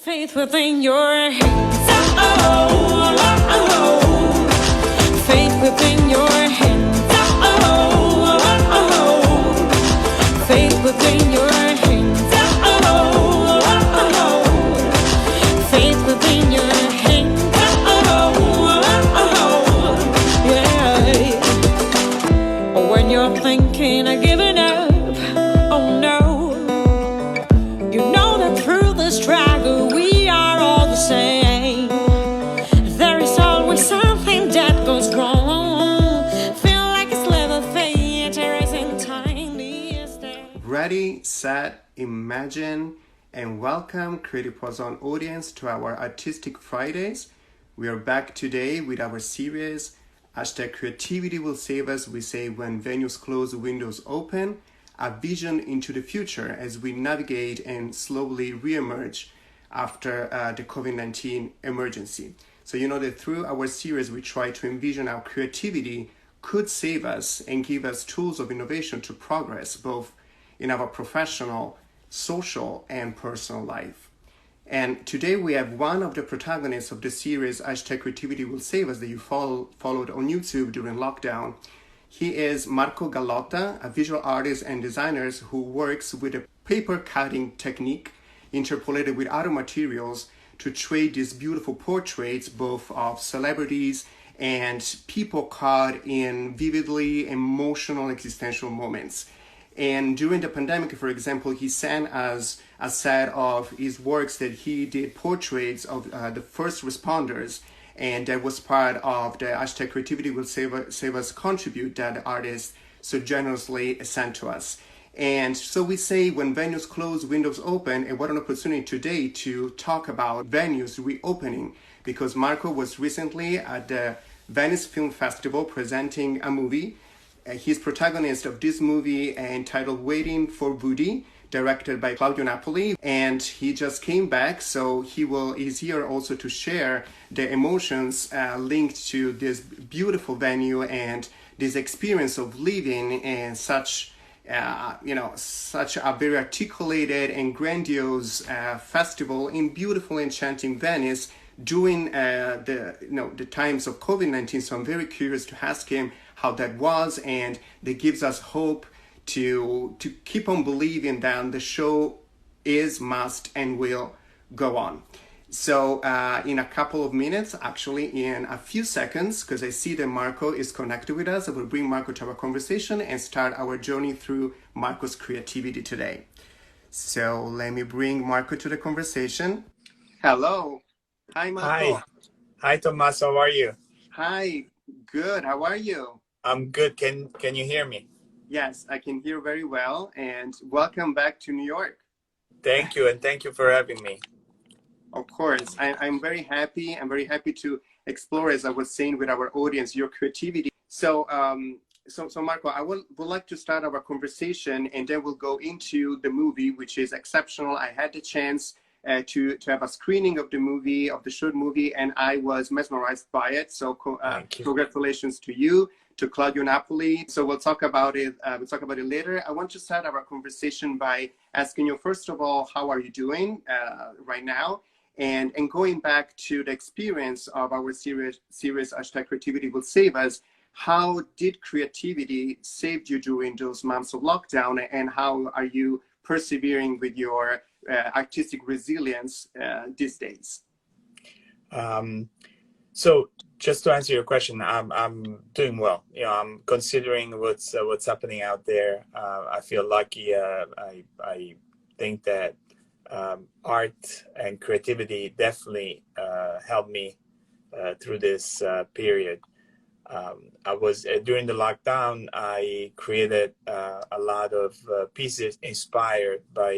Faith within your hands. Oh, oh, oh. Faith within your hands. Oh, oh, oh. Faith within your hands. Oh, oh, oh. Faith within your hands. Oh, oh, oh. Yeah. When you're thinking of giving up, oh no. You know that through the struggle we are all the same. There is always something that goes wrong. Feel like it's never fate. There isn't time. Ready, set, imagine, and welcome Creative Pois-On audience to our Artistic Fridays. We are back today with our series #Creativity Will Save Us. We say when venues close, windows open. A vision into the future as we navigate and slowly re-emerge after the COVID-19 emergency. So you know that through our series, we try to envision how creativity could save us and give us tools of innovation to progress, both in our professional, social, and personal life. And today we have one of the protagonists of the series #Creativity Will Save Us that you followed on YouTube during lockdown. He is Marco Gallotta, a visual artist and designer who works with a paper cutting technique interpolated with other materials to create these beautiful portraits both of celebrities and people caught in vividly emotional existential moments. And during the pandemic, for example, he sent us a set of his works that he did portraits of the first responders. And that was part of the #Creativity Will Save Us contribute that the artist so generously sent to us. And so we say when venues close, windows open, and what an opportunity today to talk about venues reopening, because Marco was recently at the Venice Film Festival presenting a movie. He's protagonist of this movie entitled Waiting for Woody, directed by Claudio Napoli, and he just came back, so he's here also to share the emotions linked to this beautiful venue and this experience of living in such a very articulated and grandiose festival in beautiful, enchanting Venice during the times of COVID-19. So I'm very curious to ask him how that was, and that gives us hope to keep on believing that the show must and will go on. So in a couple of minutes, actually in a few seconds, because I see that Marco is connected with us, I will bring Marco to our conversation and start our journey through Marco's creativity today. So let me bring Marco to the conversation. Hello. Hi, Marco. Hi, Tommaso. How are you? Hi. Good. How are you? I'm good. Can you hear me? Yes, I can hear very well, and welcome back to New York. Thank you, and thank you for having me. Of course, I'm very happy. I'm very happy to explore, as I was saying, with our audience, your creativity. So, Marco, I would like to start our conversation, and then we'll go into the movie, which is exceptional. I had the chance to have a screening of the short movie, and I was mesmerized by it. So, congratulations to you. To Claudio Napoli. So we'll talk about it. Later. I want to start our conversation by asking you, first of all, how are you doing right now? And going back to the experience of our series #Creativity Will Save Us, how did creativity save you during those months of lockdown, and how are you persevering with your artistic resilience these days? So just to answer your question, I'm doing well. You know, I'm considering what's happening out there. I feel lucky. I think that art and creativity definitely helped me through this period. I was during the lockdown. I created a lot of pieces inspired by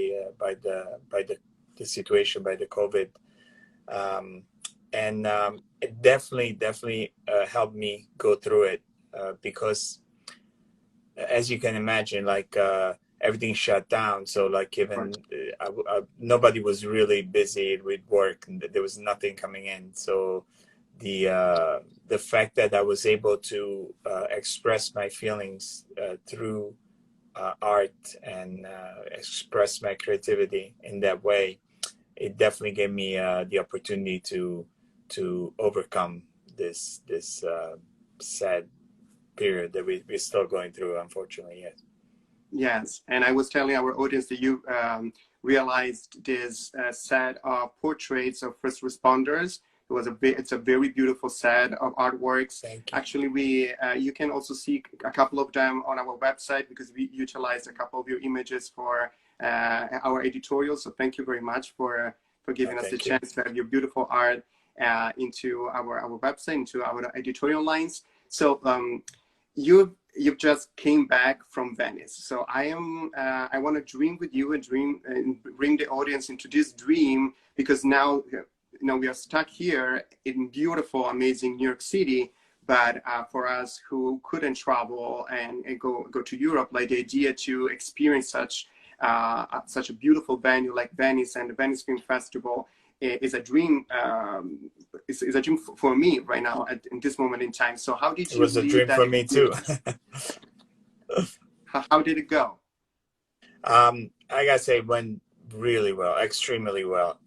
the situation, by the COVID. And it definitely helped me go through it because, as you can imagine, like everything shut down. So like even nobody was really busy with work, and there was nothing coming in. So the fact that I was able to express my feelings through art and express my creativity in that way, it definitely gave me the opportunity to overcome this sad period that we're still going through, unfortunately. Yes. Yes, and I was telling our audience that you realized this set of portraits of first responders. It's a very beautiful set of artworks. Thank you. Actually, you can also see a couple of them on our website because we utilized a couple of your images for our editorial. So thank you very much for giving us the chance to have your beautiful art into our website, into our editorial lines. So you've just came back from Venice. So I want to dream with you and bring the audience into this dream, because now, we are stuck here in beautiful, amazing New York City. But for us who couldn't travel and go to Europe, like the idea to experience such a beautiful venue like Venice and the Venice Film Festival is a dream. Is a dream for me right now in this moment in time. So how did you? It was a dream for me too. How did it go? I gotta say, it went really well, extremely well.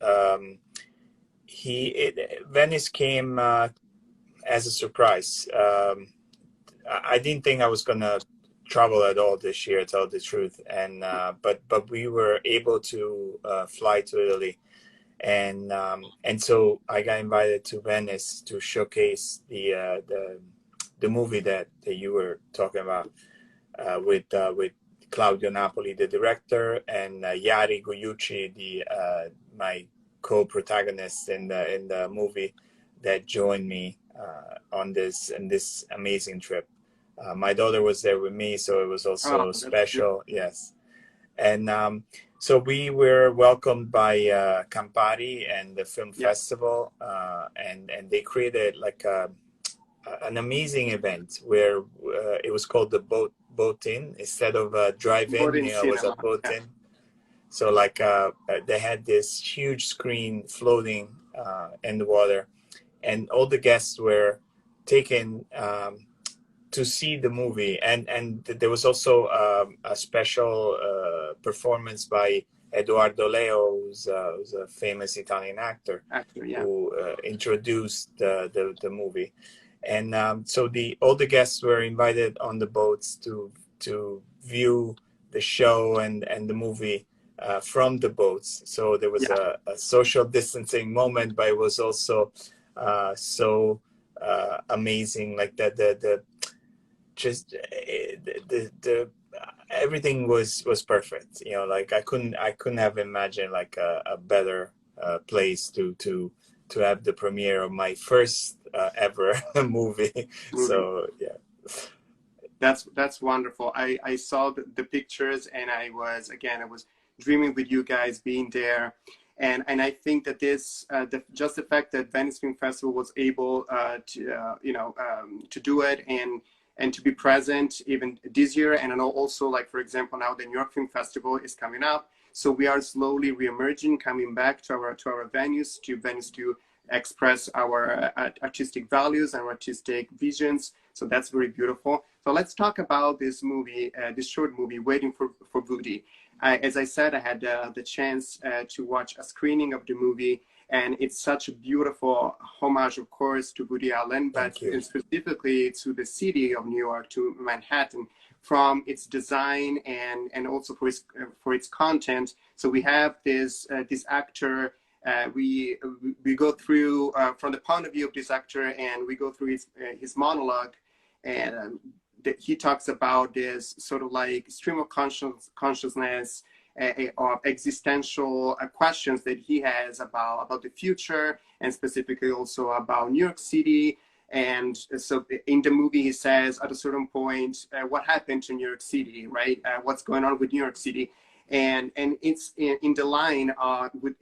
Venice came as a surprise. I didn't think I was gonna travel at all this year, to tell the truth, and but we were able to fly to Italy, and so I got invited to Venice to showcase the movie that you were talking about with Claudio Napoli, the director, and Yari Goyucci, my co-protagonist in the movie, that joined me on this amazing trip. My daughter was there with me, so it was also special. Yes, and so we were welcomed by Campari and the film festival, and they created like an amazing event where it was called the boat in instead of drive-in. It was a boat in. So like they had this huge screen floating in the water, and all the guests were taken to see the movie, and there was also a special performance by Edoardo Leo, who's a famous Italian actor who introduced the movie. And so all the guests were invited on the boats to view the show and the movie from the boats. So there was a social distancing moment, but it was also so amazing. Like the everything was perfect. Like I couldn't have imagined like a better place to have the premiere of my first ever movie. So yeah, that's wonderful. I saw the pictures, and I was dreaming with you guys being there, and I think that this just the fact that Venice Film Festival was able to do it and to be present even this year, and also, like, for example, now the New York Film Festival is coming up, so we are slowly reemerging, coming back to our venues, to express our artistic values and artistic visions. So that's very beautiful. So let's talk about this movie, this short movie, Waiting for Woody. As I said, I had the chance to watch a screening of the movie, and it's such a beautiful homage, of course, to Woody Allen, but specifically to the city of New York, to Manhattan, from its design and also for its content. So we have this actor. We go through from the point of view of this actor, and we go through his monologue, and he talks about this sort of like stream of consciousness, of existential questions that he has about the future, and specifically also about New York City. And so in the movie, he says at a certain point, what happened to New York City, right? What's going on with New York City? And it's in the line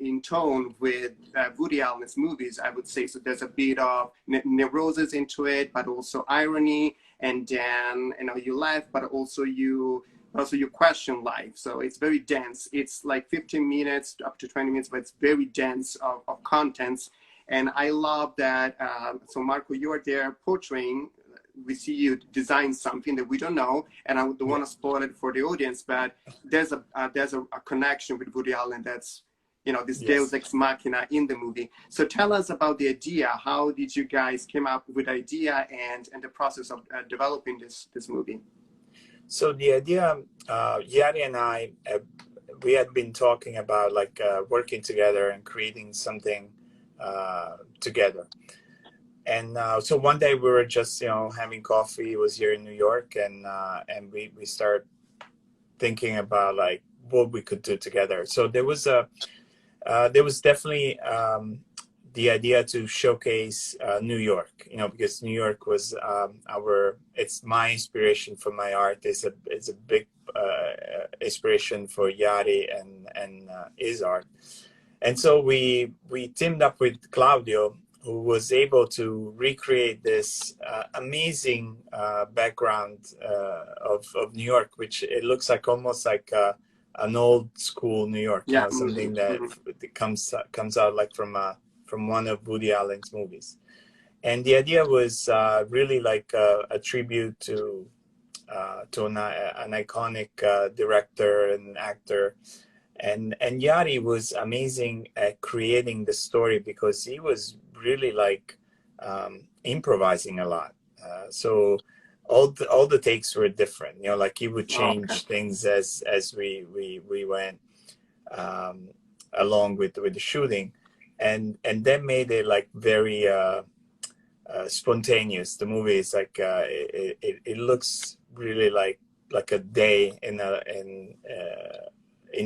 in tone with Woody Allen's movies, I would say. So there's a bit of neurosis into it, but also irony, and then you laugh, but also you question life. So it's very dense. It's like 15 minutes up to 20 minutes, but it's very dense of contents. And I love that. So Marco, you are there portraying. We see you design something that we don't know, and I don't want to spoil it for the audience, but there's a connection with Woody Allen that's this Yes. Deus Ex Machina in the movie. So tell us about the idea. How did you guys came up with the idea and the process of developing this movie? So the idea, Yari and I, we had been talking about like working together and creating something together. And so one day we were just, having coffee. It was here in New York, and we started thinking about like what we could do together. So there was definitely the idea to showcase New York, because New York was it's my inspiration for my art. It's a big inspiration for Yari and his art. And so we teamed up with Claudio, who was able to recreate this amazing background of New York, which it looks like almost like an old school New York, Yeah. Something that comes out like from one of Woody Allen's movies. And the idea was really like a tribute to an iconic director and actor. And Yari was amazing at creating the story because he was really like improvising a lot. So all the takes were different. Like he would change things as we went along with the shooting, and that made it like very spontaneous. The movie is like it looks really like a day in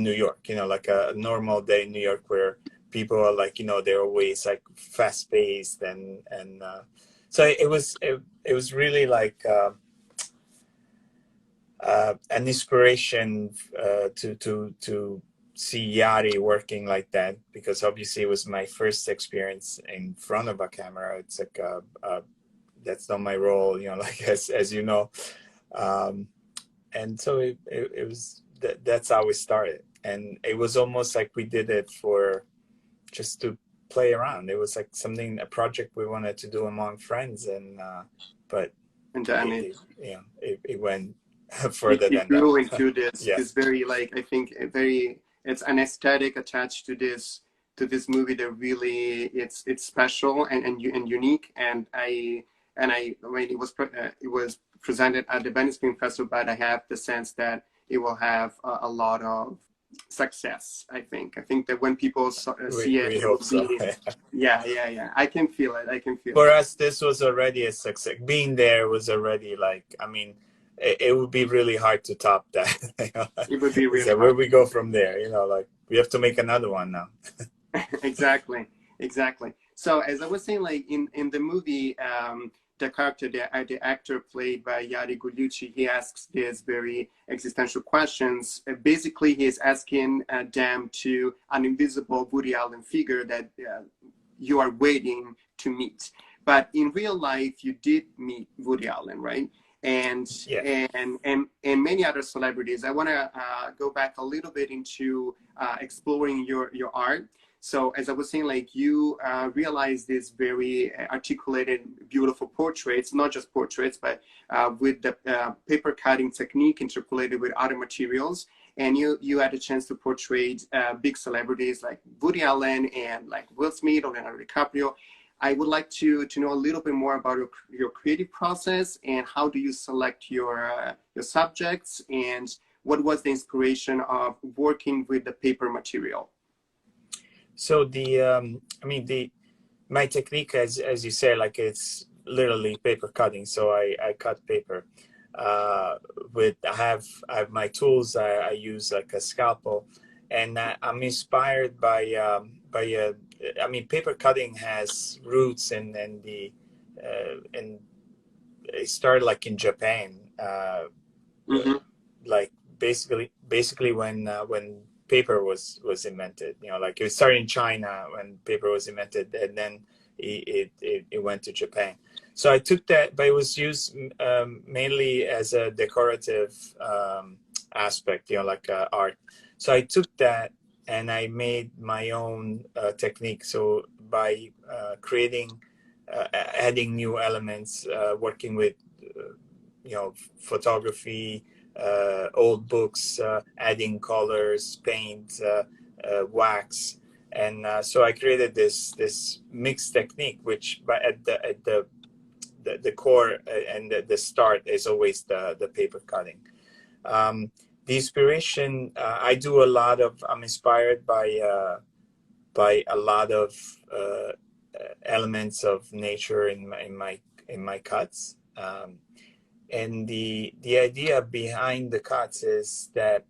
New York, like a normal day in New York where people are like, they're always like fast paced and so it was really like an inspiration to see Yari working like that, because obviously it was my first experience in front of a camera. It's like that's not my role, like as you know, and so it was. That's how we started, and it was almost like we did it for just to play around. It was like a project we wanted to do among friends, and but it went further than grew that. into this. Yes. This very like I think it's an aesthetic attached to this movie that really it's special and unique. And I when it was presented at the Venice Film Festival, but I have the sense that it will have a lot of success. I think that when people see it, we it will hope so. be, yeah. I can feel it. For us, this was already a success. Being there was already like, I mean, it would be really hard to top that. It would be really so hard. where we go from there, like we have to make another one now. Exactly. So as I was saying, like in the movie, the character, the actor played by Yari Gugliucci, he asks these very existential questions. Basically, he is asking them to an invisible Woody Allen figure that you are waiting to meet. But in real life, you did meet Woody Allen, right? And many other celebrities. I want to go back a little bit into exploring your art. So as I was saying, like you realize these very articulated, beautiful portraits, not just portraits, but with the paper cutting technique interpolated with other materials. And you had a chance to portray big celebrities like Woody Allen and like Will Smith or Leonardo DiCaprio. I would like to know a little bit more about your creative process and how do you select your subjects, and what was the inspiration of working with the paper material? So my technique, as you say, like it's literally paper cutting. So I cut paper I have my tools. I use like a scalpel, and I'm inspired by paper cutting has roots and it started like in Japan, like basically when paper was invented, like it started in China when paper was invented, and then it went to Japan. So I took that, but it was used mainly as a decorative aspect, like art. So I took that and I made my own technique. So by adding new elements, working with photography, old books, adding colors, paint, wax, And so I created this mixed technique, which but at the core and the start is always the paper cutting. The inspiration, I do a lot of, I'm inspired by a lot of elements of nature in my cuts. And the idea behind the cuts is that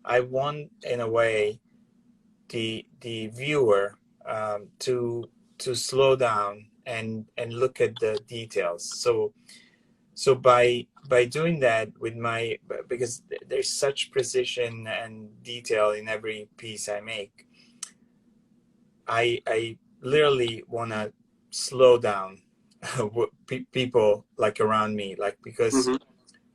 I want, in a way, the viewer to slow down and look at the details. So by doing that with because there's such precision and detail in every piece I make, I literally want to slow down people like around me, like, because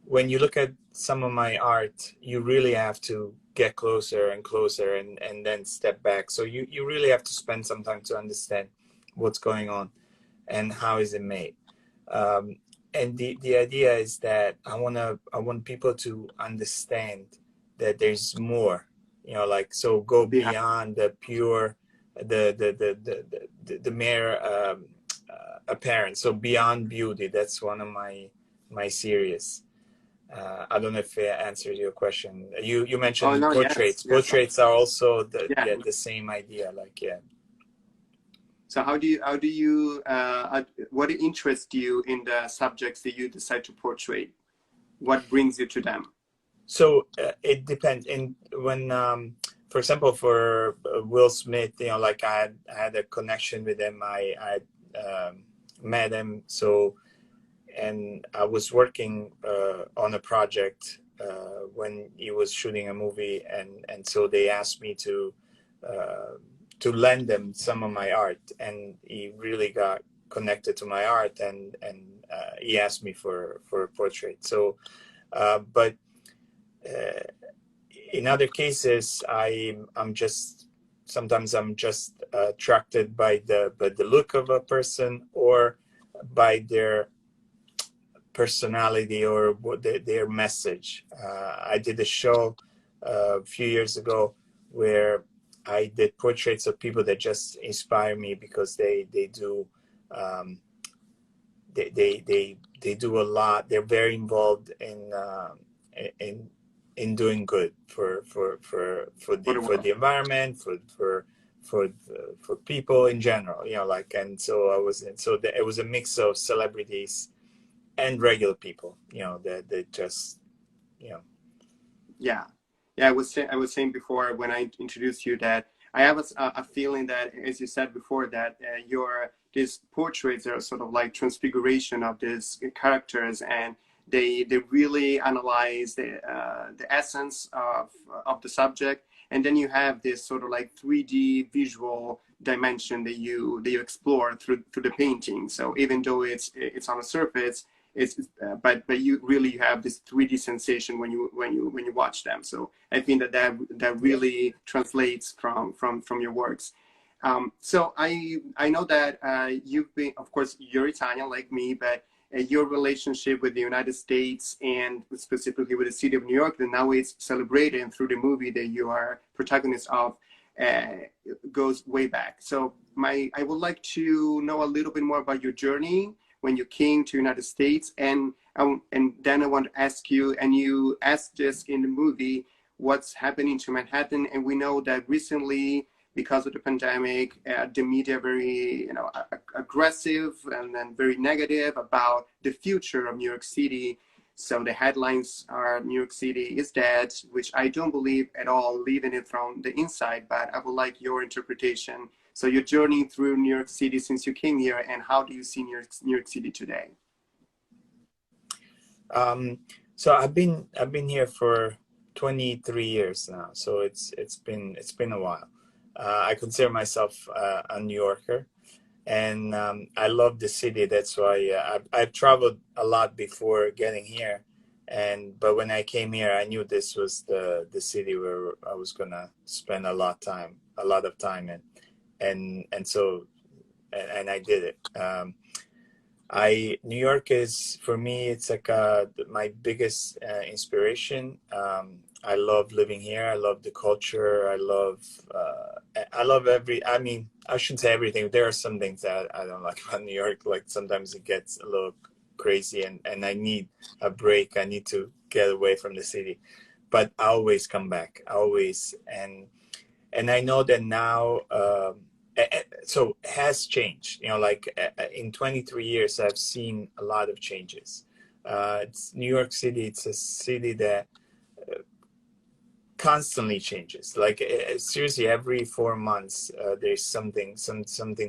when you look at some of my art, you really have to get closer and closer and then step back. So you really have to spend some time to understand what's going on and how is it made. And the idea is that I want people to understand that there's more, like, so go beyond the pure, the mere apparent. So beyond beauty, that's one of my series. I don't know if it answers your question. You mentioned portraits. Yes. Portraits are also the same idea, like, yeah. So how do you what interests you in the subjects that you decide to portray? What brings you to them? So it depends. When for example, for Will Smith, like I had a connection with him. I met him. So, and I was working on a project when he was shooting a movie, and so they asked me to lend them some of my art, and he really got connected to my art, and he asked me for a portrait. So, but in other cases, I'm just attracted by the look of a person, or by their personality, or their message. I did a show a few years ago where I did portraits of people that just inspire me, because they do they do a lot. They're very involved in doing good for the environment, for people in general, like. And so it was a mix of celebrities and regular people, that just, Yeah. I was saying before, when I introduced you, that I have a feeling that, as you said before, that these portraits are sort of like transfiguration of these characters, and they really analyze the essence of the subject, and then you have this sort of like 3D visual dimension that you explore through the painting. So even though it's on a surface, but you really have this 3D sensation when you watch them. So I think that really translates from your works. So I know that you've been, of course, you're Italian like me, but your relationship with the United States, and specifically with the city of New York, that now it's celebrated through the movie that you are protagonist of, goes way back. So I would like to know a little bit more about your journey when you came to United States, and then I want to ask you, and you asked this in the movie, what's happening to Manhattan. And we know that recently, because of the pandemic, the media very aggressive and then very negative about the future of New York City. So the headlines are New York City is dead, which I don't believe at all, leaving it from the inside, but I would like your interpretation. So your journey through New York City since you came here, and how do you see New York City today? So I've been here for 23 years now. So it's been a while. I consider myself a New Yorker, and I love the city. That's why I've traveled a lot before getting here, but when I came here, I knew this was the city where I was gonna spend a lot of time in. And so I did it. New York is, for me, it's like my biggest inspiration. I love living here. I love the culture. I love I mean, I shouldn't say everything. There are some things that I don't like about New York. Like sometimes it gets a little crazy, and I need a break. I need to get away from the city, but I always come back. I always, and I know that now, so it has changed, you know, like in 23 years, I've seen a lot of changes. It's New York City. It's a city that constantly changes. Like seriously, every 4 months, there's something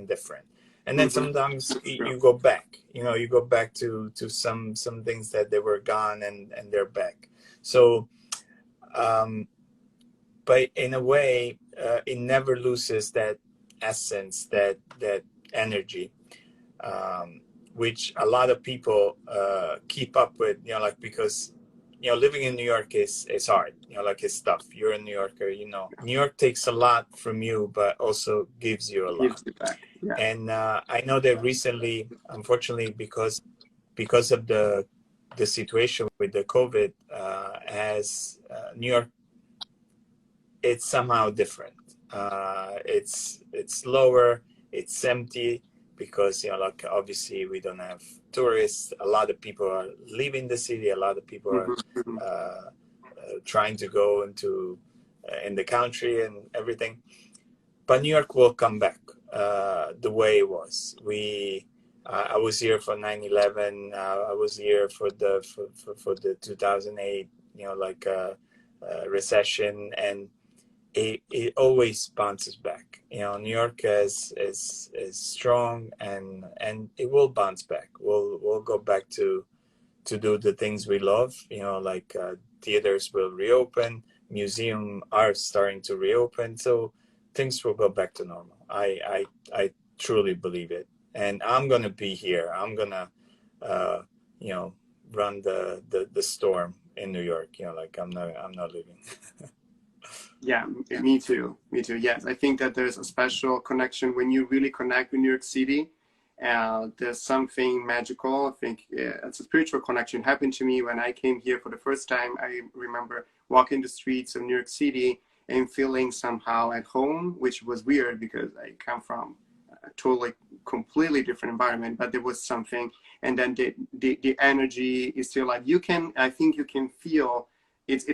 different. And then sometimes you go back, you know, you go back to some things that they were gone, and they're back. So, but in a way, it never loses that essence, that energy, which a lot of people keep up with, you know, like, because, you know, living in New York is hard, you know, like it's tough. You're a New Yorker, you know, New York takes a lot from you, but also gives you a lot. Gives it back. Yeah. And I know that recently, unfortunately, because of the situation with the COVID, as New York, it's somehow different. It's lower, it's empty, because, you know, like obviously we don't have tourists. A lot of people are leaving the city. A lot of people are trying to go into in the country and everything. But New York will come back the way it was. I was here for 9/11. I was here for the 2008, you know, like recession, and it always bounces back. You know, New York is strong, and it will bounce back. We'll go back to do the things we love. You know, like theaters will reopen, museums are starting to reopen, so things will go back to normal. I truly believe it, and I'm gonna be here. I'm gonna you know, run the storm in New York. You know, like I'm not leaving. Yeah, me too. Yes, I think that there's a special connection when you really connect with New York City. There's something magical. I think it's a spiritual connection. It happened to me when I came here for the first time. I remember walking the streets of New York City and feeling somehow at home, which was weird because I come from a totally, completely different environment. But there was something, and then the energy is still like I think you can feel. It's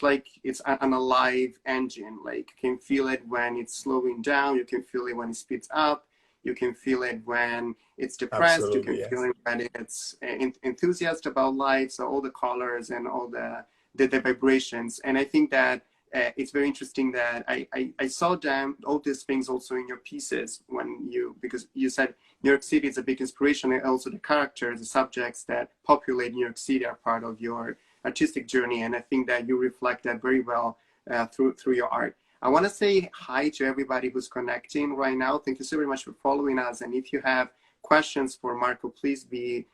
like it's an alive engine. Like you can feel it when it's slowing down. You can feel it when it speeds up. You can feel it when it's depressed. Absolutely, you can feel it when it's enthusiastic about life. So all the colors and all the vibrations. And I think that it's very interesting that I saw all these things also in your pieces because you said New York City is a big inspiration, and also the characters, the subjects that populate New York City are part of your artistic journey, and I think that you reflect that very well through your art. I want to say hi to everybody who's connecting right now. Thank you so very much for following us. And if you have questions for Marco, please please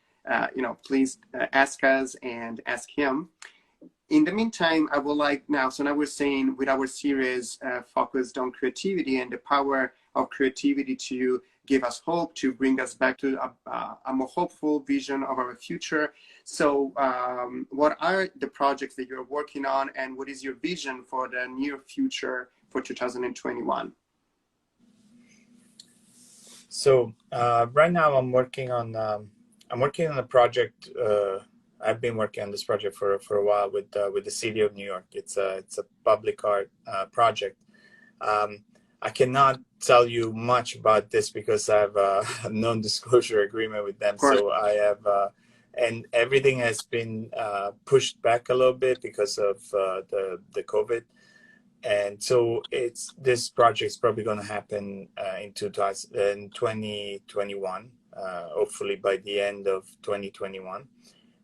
ask us and ask him. In the meantime, I would like now we're saying with our series focused on creativity and the power of creativity to give us hope, to bring us back to a more hopeful vision of our future. So what are the projects that you're working on, and what is your vision for the near future for 2021? So right now I'm working on a project. I've been working on this project for a while with the City of New York. It's a public art project. I cannot tell you much about this because I have a non-disclosure agreement with them. So I have, and everything has been pushed back a little bit because of the COVID. And so this project is probably going to happen in 2021, hopefully by the end of 2021.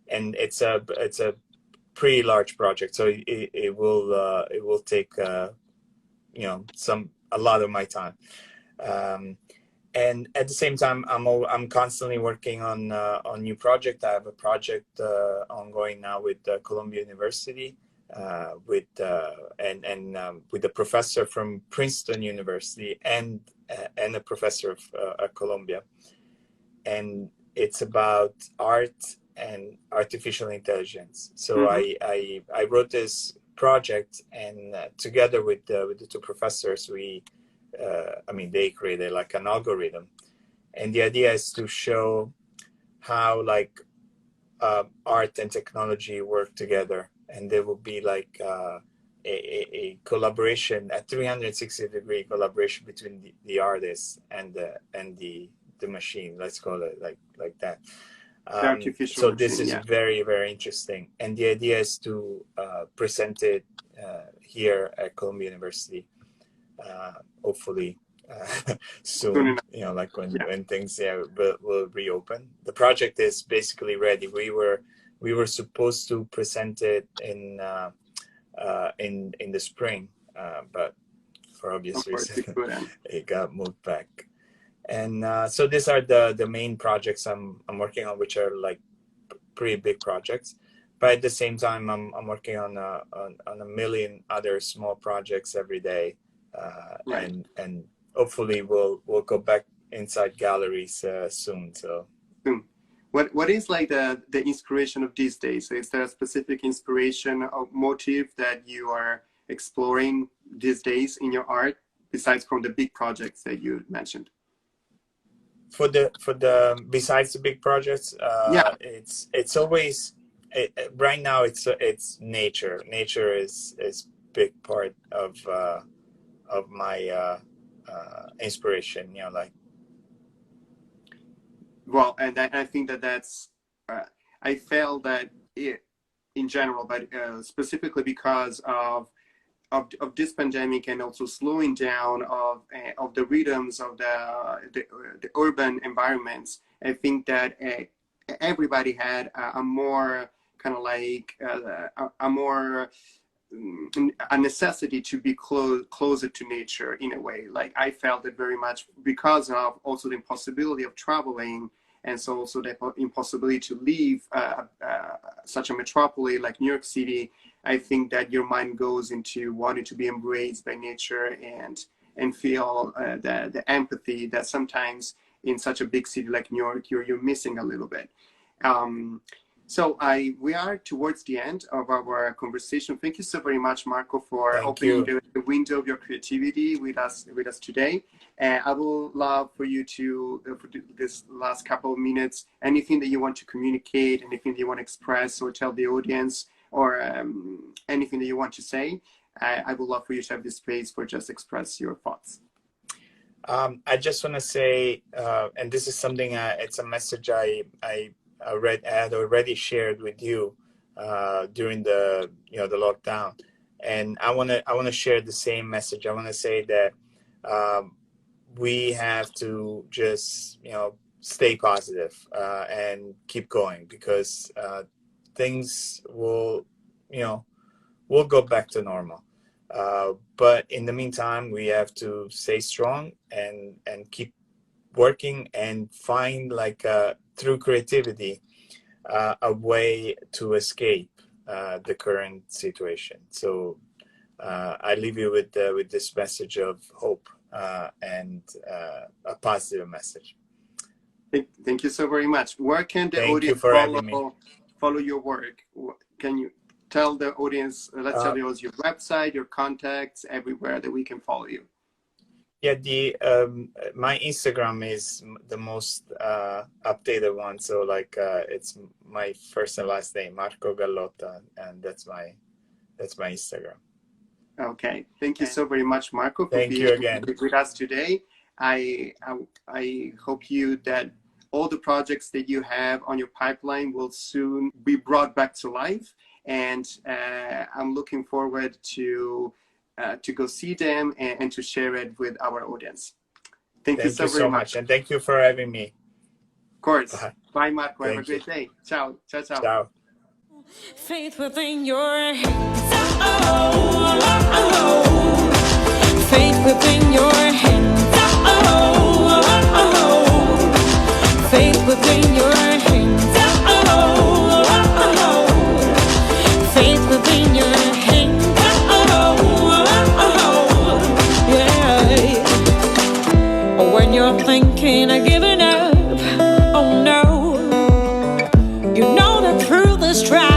And it's a pretty large project, so it will take a lot of my time, and at the same time I'm constantly working on new project. I have a project ongoing now with Columbia University, with a professor from Princeton University and a professor of Columbia, and it's about art and artificial intelligence. So I wrote this project, and together with the two professors, they created like an algorithm, and the idea is to show how like art and technology work together, and there will be like a collaboration, a 360-degree collaboration between the artist and the machine. Let's call it like that. So this is very, very interesting, and the idea is to present it here at Columbia University, hopefully soon. Like when things will reopen. The project is basically ready. We were supposed to present it in the spring, but for obvious reasons it got moved back. And so these are the main projects I'm working on, which are like pretty big projects. But at the same time, I'm working on a million other small projects every day, and hopefully we'll go back inside galleries soon. So, what is like the inspiration of these days? So is there a specific inspiration or motive that you are exploring these days in your art, besides from the big projects that you mentioned? For the besides the big projects, it's always right now it's nature. Nature is big part of my inspiration. Well, and I think that's I felt that in general, but specifically because of this pandemic, and also slowing down of the rhythms of the urban environments. I think that everybody had a more kind of like a necessity to be closer to nature in a way. Like I felt it very much because of also the impossibility of traveling, and so also the impossibility to leave such a metropolis like New York City. I think that your mind goes into wanting to be embraced by nature and feel the empathy that sometimes in such a big city like New York you're missing a little bit. So we are towards the end of our conversation. Thank you so very much, Marco, for opening the window of your creativity with us today. I would love for you to, for this last couple of minutes, anything that you want to communicate, anything that you want to express or tell the audience, or anything that you want to say. I would love for you to have this space for just express your thoughts. I just want to say, and this is something, it's a message I had already shared with you during the lockdown, and I want to share the same message. I want to say that we have to just stay positive and keep going, because things will go back to normal. But in the meantime, we have to stay strong and keep working and find through creativity a way to escape the current situation. So I leave you with this message of hope and a positive message. Thank you so very much. Where can the audience follow your work? Can you tell the audience, let's tell you your website, your contacts, everywhere that we can follow you? Yeah, my Instagram is the most updated one. So it's my first and last name, Marco Gallotta, and that's my Instagram. Okay, thank you so very much, Marco, for being with us today. I hope that all the projects that you have on your pipeline will soon be brought back to life, and I'm looking forward to go see them and to share it with our audience. Thank you so very much. And thank you for having me. Of course. Bye, Marco. Have a great day. Ciao. Ciao, ciao. Ciao. Faith within your hands. Oh, oh, oh. Faith within your hands. Oh, oh, oh. Faith within your hands. Oh, oh, oh. Faith within your hands. When you're thinking of giving up, oh no, you know that through this trial